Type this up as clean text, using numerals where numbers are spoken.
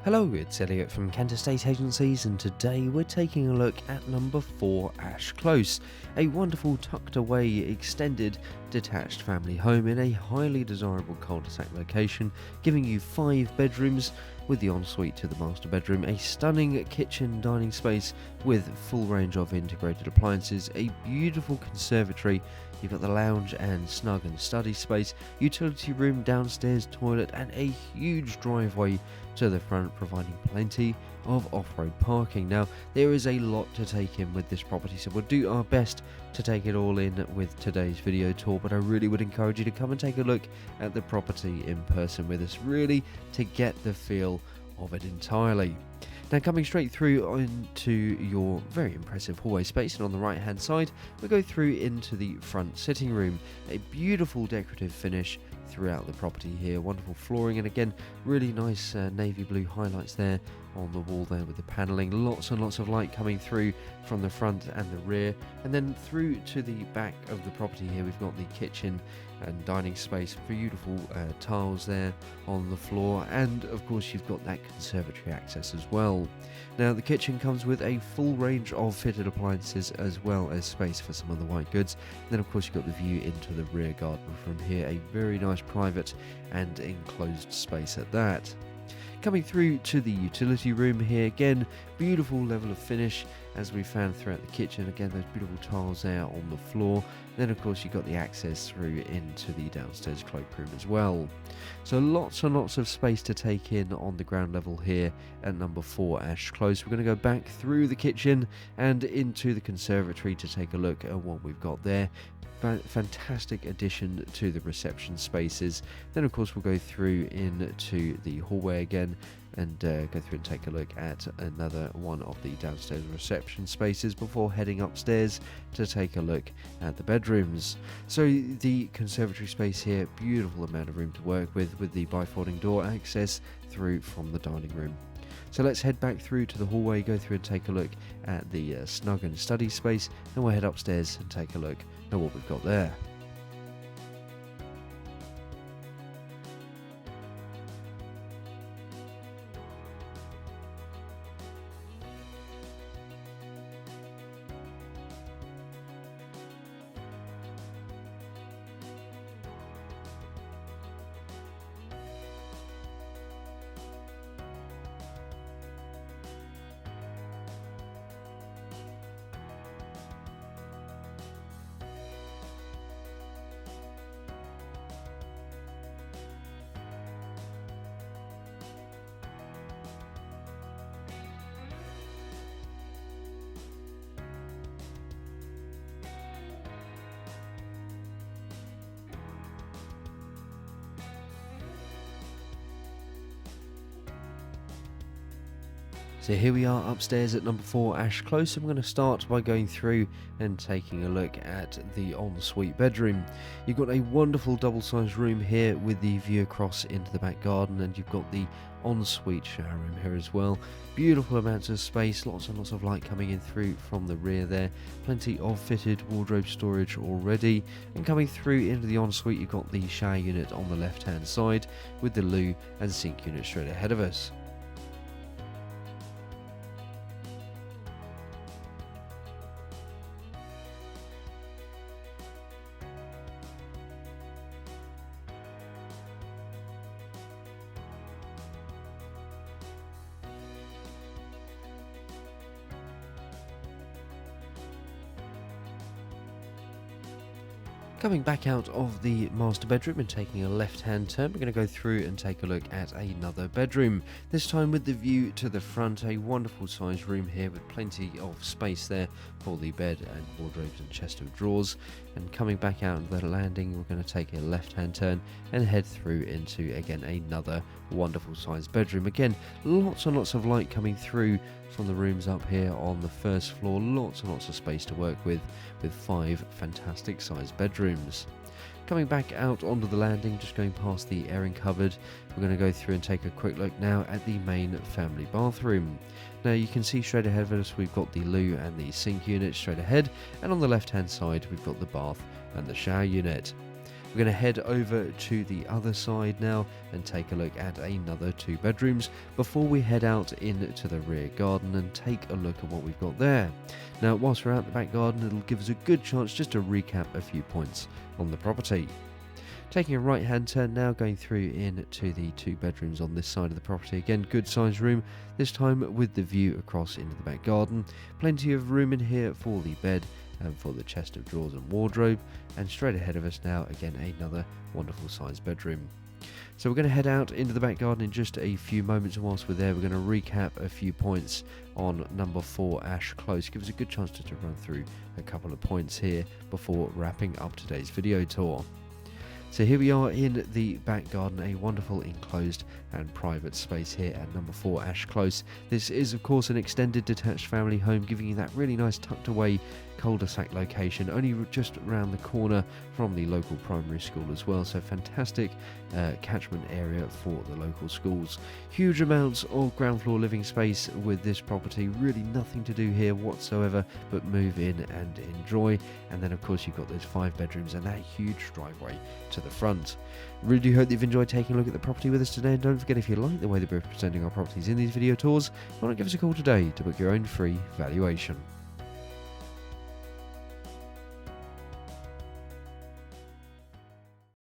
Hello, it's Elliot from Kent Estate Agencies, and today we're taking a look at number 4 Ash Close, a wonderful tucked away extended detached family home in a highly desirable cul-de-sac location, giving you 5 bedrooms with the ensuite to the master bedroom, a stunning kitchen dining space with full range of integrated appliances, a beautiful conservatory. You've got the lounge and snug and study space, utility room, downstairs toilet, and a huge driveway to the front, providing plenty of off-road parking. Now, there is a lot to take in with this property, so we'll do our best to take it all in with today's video tour, but I really would encourage you to come and take a look at the property in person with us, really to get the feel of it entirely. Now, coming straight through into your very impressive hallway space, and on the right hand side we go through into the front sitting room, a beautiful decorative finish throughout the property here, wonderful flooring, and again really nice navy blue highlights there on the wall there with the panelling, lots and lots of light coming through from the front and the rear. And then through to the back of the property here, we've got the kitchen and dining space, beautiful tiles there on the floor, and of course you've got that conservatory access as well. Now, the kitchen comes with a full range of fitted appliances as well as space for some of the white goods. And then of course you've got the view into the rear garden from here, a very nice private and enclosed space at that. Coming through to the utility room here, again, beautiful level of finish as we found throughout the kitchen. Again, those beautiful tiles there on the floor. Then of course you've got the access through into the downstairs cloakroom as well. So lots and lots of space to take in on the ground level here at number 4 Ash Close. We're going to go back through the kitchen and into the conservatory to take a look at what we've got there. Fantastic addition to the reception spaces. Then of course we'll go through into the hallway again and go through and take a look at another one of the downstairs reception spaces before heading upstairs to take a look at the bedrooms. So the conservatory space here, beautiful amount of room to work with the bifolding door access through from the dining room. So let's head back through to the hallway, go through and take a look at the snug and study space, and we'll head upstairs and take a look at what we've got there. So here we are upstairs at number 4 Ash Close, and we're going to start by going through and taking a look at the ensuite bedroom. You've got a wonderful double-sized room here with the view across into the back garden, and you've got the ensuite shower room here as well. Beautiful amounts of space, lots and lots of light coming in through from the rear there. Plenty of fitted wardrobe storage already, and coming through into the ensuite you've got the shower unit on the left-hand side with the loo and sink unit straight ahead of us. Coming back out of the master bedroom and taking a left-hand turn, we're going to go through and take a look at another bedroom. This time with the view to the front, a wonderful sized room here with plenty of space there for the bed and wardrobes and chest of drawers. And coming back out of the landing, we're going to take a left-hand turn and head through into, again, another wonderful sized bedroom. Again, lots and lots of light coming through from the rooms up here on the first floor. Lots and lots of space to work with 5 fantastic sized bedrooms. Coming back out onto the landing, just going past the airing cupboard, we're going to go through and take a quick look now at the main family bathroom. Now you can see straight ahead of us we've got the loo and the sink unit straight ahead, and on the left hand side we've got the bath and the shower unit. We're going to head over to the other side now and take a look at another 2 bedrooms before we head out into the rear garden and take a look at what we've got there. Now, whilst we're out the back garden, it'll give us a good chance just to recap a few points on the property. Taking a right hand turn now, going through into the 2 bedrooms on this side of the property. Again, good sized room, this time with the view across into the back garden. Plenty of room in here for the bed and for the chest of drawers and wardrobe. And straight ahead of us now, again, another wonderful sized bedroom. So we're going to head out into the back garden in just a few moments, and whilst we're there, we're going to recap a few points on number 4 Ash Close. Give us a good chance to run through a couple of points here before wrapping up today's video tour. So here we are in the back garden, a wonderful enclosed and private space here at number 4 Ash Close. This is of course an extended detached family home, giving you that really nice tucked away cul-de-sac location, only just around the corner from the local primary school as well, so fantastic catchment area for the local schools. Huge amounts of ground floor living space with this property, really nothing to do here whatsoever but move in and enjoy. And then of course you've got those 5 bedrooms and that huge driveway to the front. Really do hope that you've enjoyed taking a look at the property with us today, and don't forget, if you like the way that we're presenting our properties in these video tours, why not give us a call today to book your own free valuation.